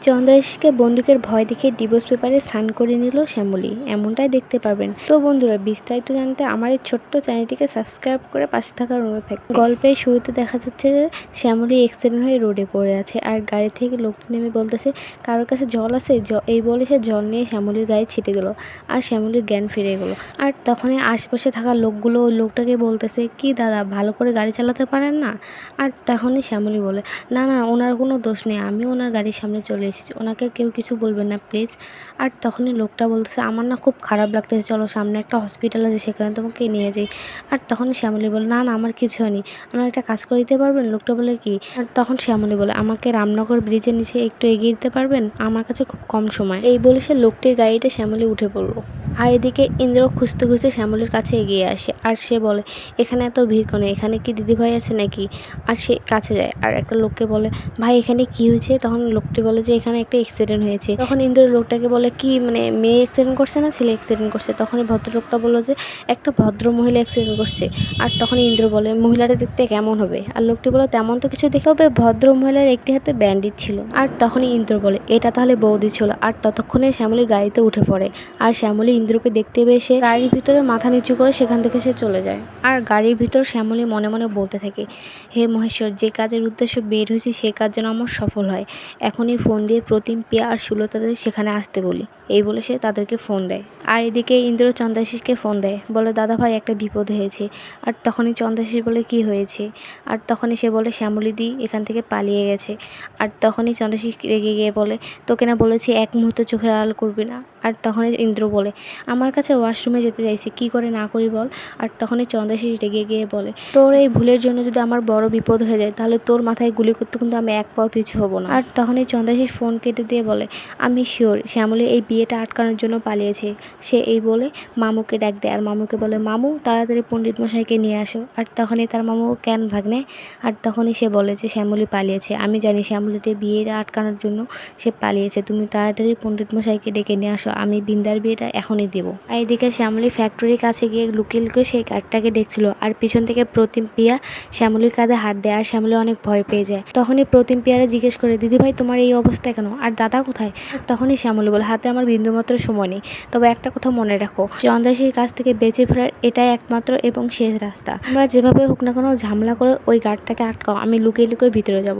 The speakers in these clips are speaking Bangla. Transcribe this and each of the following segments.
চন্দ্রাশিসকে বন্দুকের ভয় দেখিয়ে ডিভোর্স পেপারে সাইন করে নিল শ্যামলী, এমনটাই দেখতে পারবেন। তো বন্ধুরা, বিস্তারিত জানতে আমার এই ছোট্ট চ্যানেলটিকে সাবস্ক্রাইব করে পাশে থাকার অনুরোধ থাকবে। গল্পের শুরুতে দেখা যাচ্ছে যে শ্যামলী অ্যাক্সিডেন্ট হয়ে রোডে পড়ে আছে, আর গাড়ি থেকে লোকটি নেমে বলতেছে কারোর কাছে জল আছে, এই বলে সে জল নিয়ে শ্যামলীর গায়ে ছিটে দিল, আর শ্যামলীর জ্ঞান ফিরে গেল। আর তখনই আশেপাশে থাকা লোকগুলো ওই লোকটাকে বলতেছে, কি দাদা, ভালো করে গাড়ি চালাতে পারেন না? আর তখনই শ্যামলী বলে, না না, ওনার কোনো দোষ নেই, আমি ওনার গাড়ির সামনে চলে এসেছি, ওনাকে কেউ কিছু বলবেন না প্লিজ। আর তখনই লোকটা বলতেছে, আমার না খুব খারাপ লাগতেছে, চলো সামনে একটা হসপিটাল আছে, সেখানে তোমাকে নিয়ে যাই। আর তখন শ্যামলী বলে, না না, আমার কিছু হয়নি, আমার একটা কাজ করে দিতে পারবেন? লোকটা বলে, কি? আর তখন শ্যামলী বলে, আমাকে রামনগর ব্রিজের নিচে একটু এগিয়ে দিতে পারবেন? আমার কাছে খুব কম সময়। এই বলে সে লোকটির গাড়িতে শ্যামলী উঠে পড়লো। আর এদিকে ইন্দ্র খুঁজতে খুঁজতে শ্যামলীর কাছে এগিয়ে আসে, আর সে বলে, এখানে এত ভিড় কেন, এখানে কি দিদিভাই আছে নাকি? আর সে কাছে যায় আর একটা লোককে বলে, ভাই এখানে কি হয়েছে? তখন লোকটি বলে যে এখানে একটা অ্যাক্সিডেন্ট হয়েছে। তখন ইন্দ্র লোকটাকে বলে, কি মানে মেয়ে অ্যাক্সিডেন্ট করছে না ছেলে অ্যাক্সিডেন্ট করছে? তখন ভদ্রলোকটা বললো যে একটা ভদ্র মহিলা অ্যাক্সিডেন্ট করছে। আর তখন ইন্দ্র বলে, মহিলাটা দেখতে কেমন হবে? আর লোকটি বলে, তেমন তো কিছু দেখে হবে, ভদ্র মহিলার একটি হাতে ব্যান্ডেজ ছিল। আর তখনই ইন্দ্র বলে, এটা তাহলে বৌদি ছিল। আর ততক্ষণে শ্যামলী গাড়িতে উঠে পড়ে, আর শ্যামলী ইন্দ্রকে দেখতে পেয়ে সে গাড়ির ভিতরে মাথা নিচু করে সেখান থেকে সে চলে যায়। আর গাড়ির ভিতর শ্যামলী মনে মনে বলতে থাকে, হে মহেশ্বর, যে কাজের উদ্দেশ্য বের হয়েছি সে কাজ যেন আমার সফল হয়। এখনই ফোন দিয়ে প্রতিম, পিয়া আর সুলতাদের সেখানে আসতে বলি। এই বলে সে তাদেরকে ফোন দেয়। আর এদিকে ইন্দ্র চন্দ্রাশিসকে ফোন দেয়, বলে, দাদা ভাই একটা বিপদ হয়েছে। আর তখনই চন্দ্রাশিস বলে, কি হয়েছে? আর তখনই সে বলে, শ্যামলীদি এখান থেকে পালিয়ে গেছে। আর তখনই চন্দ্রাশিস রেগে গিয়ে বলে, তোকে না বলেছি এক মুহূর্ত চোখের আড়াল করবি না? আর তখনই ইন্দ্র বলে, আমার কাছে ওয়াশরুমে যেতে চাইছি, কি করে না করি বল? আর তখনই চন্দ্রাশিস রেগে গিয়ে বলে, তোর এই ভুলের জন্য যদি আমার বড় বিপদ হয়ে যায় তাহলে তোর মাথায় গুলি করতে কিন্তু আমি এক পাও পিছু হব না। আর তখনই চন্দ্রাশিস ফোন কেটে দিয়ে বলে, আমি শিওর শ্যামলী এই বিয়েটা আটকানোর জন্য পালিয়েছে। সে এই বলে মামুকে ডাক দেয়, আর মামুকে বলে, মামু তাড়াতাড়ি পণ্ডিত মশাইকে নিয়ে আসো। আর তখনই তার মামু, কেন ভাগ্নে? আর তখনই সে বলে যে শ্যামলী পালিয়েছে, আমি জানি শ্যামলীতে বিয়েটা আটকানোর জন্য সে পালিয়েছে, তুমি তাড়াতাড়ি পণ্ডিত মশাইকে ডেকে নিয়ে আসো, আমি বিন্দার বিয়েটা এখনই দেবো। আর এদিকে শ্যামলী ফ্যাক্টরির কাছে গিয়ে লুকিয়ে লুকিয়ে সেই গার্ডটাকে দেখছিল, আর পিছন থেকে প্রতিম, পিয়া শ্যামলীর কাঁধে হাত দেয়, আর শ্যামলী অনেক ভয় পেয়ে যায়। তখনই প্রতিম পিয়ারে জিজ্ঞেস করে, দিদিভাই তোমার এই অবস্থা কেন? আর দাদা কোথায়? তখনই শ্যামলী বলে, হাতে আমার বিন্দুমাত্র সময় নেই, তবে একটা কথা মনে রাখো, চন্দ্রাশির কাছ থেকে বেঁচে ফেরার এটাই একমাত্র এবং শেষ রাস্তা। তোমরা যেভাবে হোক না কোনো ঝামেলা করে ওই গার্ডটাকে আটকাও, আমি লুকিয়ে লুকিয়ে ভিতরে যাব।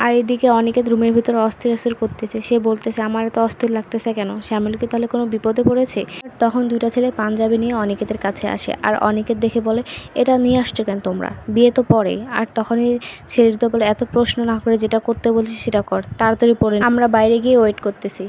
আর এদিকে অনেকে রুমের ভিতরে অস্থির অস্থির করতেছে, সে বলতেছে, আমার তো অস্থির লাগতেছে কেন? শ্যামলীকে তাহলে কোনো বিপদে পড়েছে? তখন দুইটা ছেলে পাঞ্জাবি নিয়ে অনিকেতের কাছে আসে, আর অনিকেত দেখে বলে, এটা নিয়ে আসছো কেন তোমরা? বিয়ে তো পরে। আর তখনই ছেলেটা বলে, এত প্রশ্ন না করে যেটা করতে বলছি সেটা কর, তাড়াতাড়ি পড়ে, আমরা বাইরে গিয়ে ওয়েট করতেছি।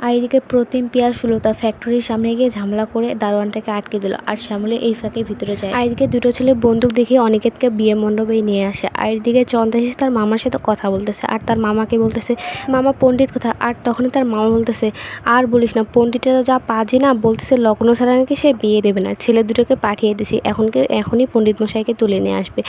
আর এদিকে প্রতিম, পিয়া, সুলতা ফ্যাক্টরির সামনে গিয়ে ঝামেলা করে দারোয়ানটাকে আটকে দিল, আর শ্যামলী এই ফাঁকে ভিতরে যায়। আর এদিকে দুটো ছেলে বন্দুক দেখিয়ে অনিকেতকে বিয়ে মণ্ডপে নিয়ে আসে। আর এদিকে চন্দ্রাশিস তার মামার সাথে কথা বলতেছে, আর তার মামাকে বলতেছে, মামা পণ্ডিত কোথায়? আর তখনই তার মামা বলতেছে, আর বলিস না, পণ্ডিতেরা যা পাজে না, বলতেছে লগ্ন ছাড়া নাকি সে বিয়ে দেবে না, ছেলে দুটোকে পাঠিয়ে দিছি, এখনই পণ্ডিত মশাইকে তুলে নিয়ে আসবে।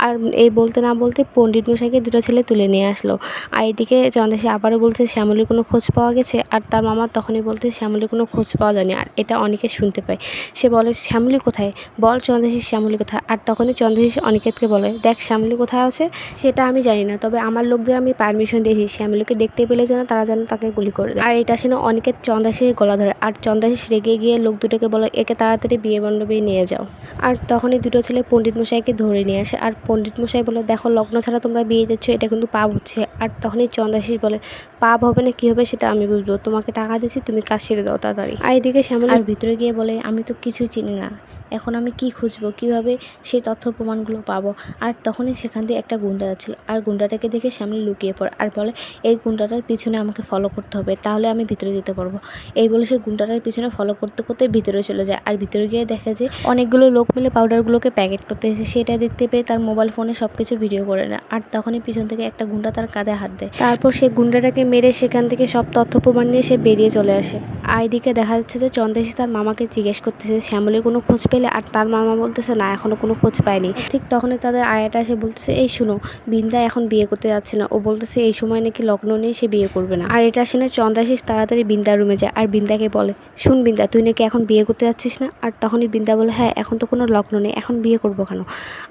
আর এই বলতে না বলতে পণ্ডিত মশাইকে দুটো ছেলে তুলে নিয়ে আসলো। আর এদিকে চন্দ্রাশিস আবারও বলছে, শ্যামলীর কোনো খোঁজ পাওয়া গেছে? আর তার মামা তখনই বলতে, শ্যামলীর কোনো খোঁজ পাওয়া যায়নি। আর এটা অনিকেত শুনতে পায়, সে বলে, শ্যামলী কোথায়? বল চন্দ্রাশিস, শ্যামলী কোথায়? আর তখনই চন্দ্রাশিস অনিকেতকে বলে, দেখ শ্যামলী কোথায় আছে সেটা আমি জানি না, তবে আমার লোকদের আমি পারমিশন দিয়েছি, শ্যামলীকে দেখতে পেলে যেন তারা যেন তাকে গুলি করে দেয়। আর এটা শুনে অনিকেত চন্দ্রাশিসের গলা ধরে, আর চন্দ্রাশিস রেগে গিয়ে লোক দুটোকে বলে, একে তাড়াতাড়ি বিয়ে মণ্ডপে নিয়ে যাও। আর তখনই দুটো ছেলে পণ্ডিত মশাইকে ধরে নিয়ে আসে, আর পণ্ডিত মশাই বলে, দেখো লগ্ন ছাড়া তোমরা বিয়ে দিচ্ছ, এটা কিন্তু পাপ হচ্ছে। আর তখনই চন্দ্রাশিস বলে, পাপ হবে না কি হবে সেটা আমি বুঝবো, তোমাকে টাকা দিচ্ছি, তুমি কাজ সেরে দাও তাড়াতাড়ি। আর এদিকে শ্যামলী আর ভিতরে গিয়ে বলে, আমি তো কিছুই চিনি না, এখন আমি কি খুঁজবো, কিভাবে সেই তথ্য প্রমাণগুলো পাবো? আর তখনই সেখান দিয়ে একটা গুন্ডা যাচ্ছিল, আর গুন্ডাটাকে দেখে শ্যামলী লুকিয়ে পড়ে, আর বলে, এই গুন্ডাটার পিছনে আমাকে ফলো করতে হবে, তাহলে আমি ভিতরে যেতে পারবো। এই বলে সে গুন্ডাটার পিছনে ফলো করতে করতে ভিতরে চলে যায়। আর ভিতরে গিয়ে দেখে যে অনেকগুলো লোক মিলে পাউডারগুলোকে প্যাকেট করতে এসেছে, সেটা দেখতে পেয়ে তার মোবাইল ফোনে সবকিছু ভিডিও করে নেয়। আর তখনই পিছন থেকে একটা গুন্ডা তার কাঁধে হাত দেয়, তারপর সে গুন্ডাটাকে মেরে সেখান থেকে সব তথ্য প্রমাণ নিয়ে সে বেরিয়ে চলে আসে। আর এদিকে দেখা যাচ্ছে যে চন্দ্রাশিস তার মামাকে জিজ্ঞেস করতেছে শ্যামলীর কোনো খোঁজ পেলে, আর তার মামা বলতেছে না এখনো কোনো খোঁজ পায়নি। ঠিক তখনই তাদের আয়াটা এসে বলতেছে এই শুনো, বিন্দা এখন বিয়ে করতে যাচ্ছে না, ও বলতেছে এই সময় নাকি লগ্ন নেই, সে বিয়ে করবে না। আর এটা শুনে চন্দ্রাশিস তাড়াতাড়ি বিন্দার রুমে যায় আর বিন্দাকে বলে শুন বিন্দা, তুই নাকি এখন বিয়ে করতে যাচ্ছিস না? আর তখনই বিন্দা বলে হ্যাঁ, এখন তো কোনো লগ্ন নেই, এখন বিয়ে করবো কেন?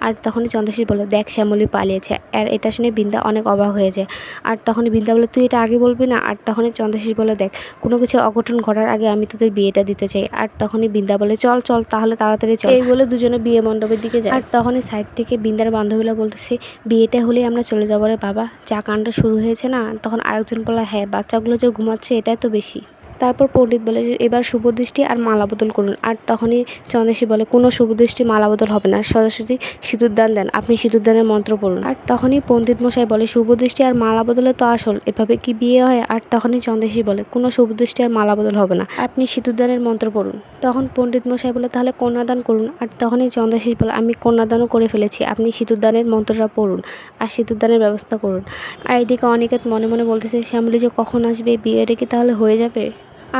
আর তখনই চন্দ্রাশিস বলে দেখ শ্যামলী পালিয়েছে। আর এটা শুনে বিন্দা অনেক অবাক হয়ে যায়। আর তখনই বিন্দা বলে তুই এটা আগে বলবি না? আর তখনই চন্দ্রাশিস বলে দেখ কোনো কিছু অঘটন ঘটার আগে আমি তোদের বিয়েটা দিতে চাই। আর তখনই বিন্দা বলে চল চল তাহলে তাড়াতাড়ি চল। এই বলে দুজনে বিয়ে মণ্ডপের দিকে যায়। আর তখনই সাইড থেকে বিন্দার বান্ধবীরা বলতেছে বিয়েটা হলেই আমরা চলে যাবো রে বাবা, যা কাণ্ড শুরু হয়েছে না। তখন আরেকজন বলে হ্যাঁ, বাচ্চাগুলো যে ঘুমাচ্ছে এটাই তো বেশি। তারপর পণ্ডিত বলে যে এবার শুভদৃষ্টি আর মালা বদল করুন। আর তখনই চন্দ্রাশিস বলে কোনো শুভদৃষ্টি মালা বদল হবে না, সোজাসুজি সিঁদুরদান দেন, আপনি সিঁদুরদানের মন্ত্র পড়ুন। আর তখনই পণ্ডিত মশাই বলে শুভদৃষ্টি আর মালা বদলে তো আসল, এভাবে কি বিয়ে হয়? আর তখনই চন্দ্রাশিস বলে কোনো শুভদৃষ্টি আর মালা বদল হবে না, আপনি সিঁদুরদানের মন্ত্র পড়ুন। তখন পণ্ডিত মশাই বলে তাহলে কন্যাদান করুন। আর তখনই চন্দ্রাশিস বলে আমি কন্যাদানও করে ফেলেছি, আপনি সিঁদুরদানের মন্ত্রটা পড়ুন আর সিঁদুরদানের ব্যবস্থা করুন। আর এদিকে অনিকেত মনে মনে বলতেছে শ্যামলী যে কখন আসবে, বিয়েটা কি তাহলে হয়ে যাবে?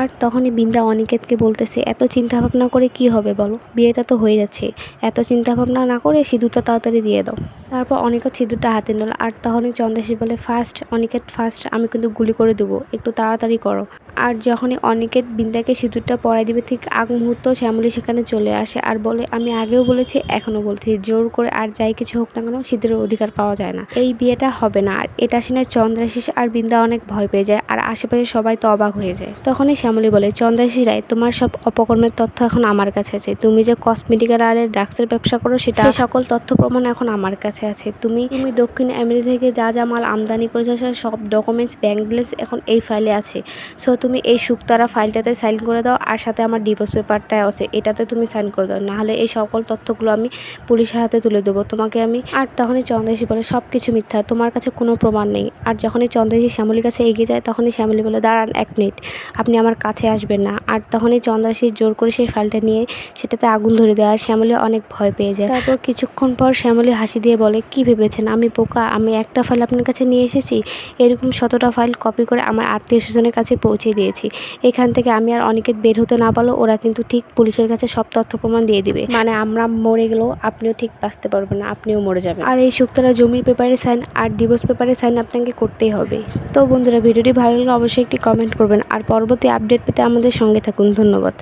আর তখনই বিন্দা অনিকেতকে বলতেছে এত চিন্তা ভাবনা করে কি হবে বলো, বিয়েটা তো হয়ে যাচ্ছে, এত চিন্তা ভাবনা না করে সিঁদুরটা তাড়াতাড়ি দিয়ে দাও। তারপর অনিকেত সিঁদুরটা হাতে নিল। আর তখনই চন্দ্রাশিস বলে ফার্স্ট অনিকেত ফার্স্ট, আমি কিন্তু গুলি করে দেবো, একটু তাড়াতাড়ি করো। আর যখনই অনিকেত বিন্দাকে সিঁদুরটা পরাই দিবে ঠিক আগ মুহূর্ত শ্যামলী সেখানে চলে আসে আর বলে আমি আগেও বলেছি এখনও বলছি, জোর করে আর যাই কিছু হোক না কেন সিঁদুরের অধিকার পাওয়া যায় না, এই বিয়েটা হবে না। আর এটা শুনে চন্দ্রাশিস আর বিন্দা অনেক ভয় পেয়ে যায় আর আশেপাশে সবাই তো অবাক হয়ে যায়। তখনই শ্যামলী বলে চন্দ্রাশিস রায়, তোমার সব অপকর্মের তথ্য এখন আমার কাছে আছে, তুমি যে কসমেটিক্যাল আর ড্রাগসের ব্যবসা করো সেটা সকল তথ্য প্রমাণ এখন আমার কাছে আছে। তুমি দক্ষিণ আমেরিকা থেকে যা যা মাল আমদানি করেছো সব ডকুমেন্টস ব্যাংক ডিটেলস এখন এই ফাইলে আছে। সো তুমি এই শুকতারা ফাইলটাতে সাইন করে দাও আর সাথে আমার ডিভোর্স পেপারটাও আছে, এটাতে তুমি সাইন করে দাও, নাহলে এই সকল তথ্যগুলো আমি পুলিশের হাতে তুলে দেবো তোমাকে আমি। আর তখনই চন্দ্রাশিস বলে সব কিছু মিথ্যা, তোমার কাছে কোনো প্রমাণ নেই। আর যখনই চন্দ্রাশিস শ্যামলীর কাছে এগিয়ে যায় তখনই শ্যামলী বলে দাঁড়ান 1 মিনিট, আপনি আমার কাছে আসবেন না। আর তখনই চন্দ্রাশিস জোর করে সেই ফাইলটা নিয়ে সেটাতে আগুন ধরে দেয় আর শ্যামলী অনেক ভয় পেয়ে যায়। তারপর কিছুক্ষণ পর শ্যামলী হাসি দিয়ে বলে কি ভেবেছেন আমি বোকা, আমি একটা ফাইল আপনার কাছে নিয়ে এসেছি, এরকম 100টা ফাইল কপি করে আমার আত্মীয় স্বজনের কাছে পৌঁছে দিয়েছি। এখান থেকে আমি আর অনিকেত বের হতে না পারলেও ওরা কিন্তু ঠিক পুলিশের কাছে সব তথ্য প্রমাণ দিয়ে দিবে, মানে আমরা মরে গেলেও আপনিও ঠিক বাঁচতে পারবেন না, আপনিও মরে যাবেন। আর এই শুকতারা জমির পেপারে সাইন আর ডিভোর্স পেপারে সাইন আপনাকে করতেই হবে। তো বন্ধুরা ভিডিওটি ভালো লাগলে অবশ্যই একটি কমেন্ট করবেন আর পরবর্তী আপডেট পেতে আমাদের সঙ্গে থাকুন। ধন্যবাদ।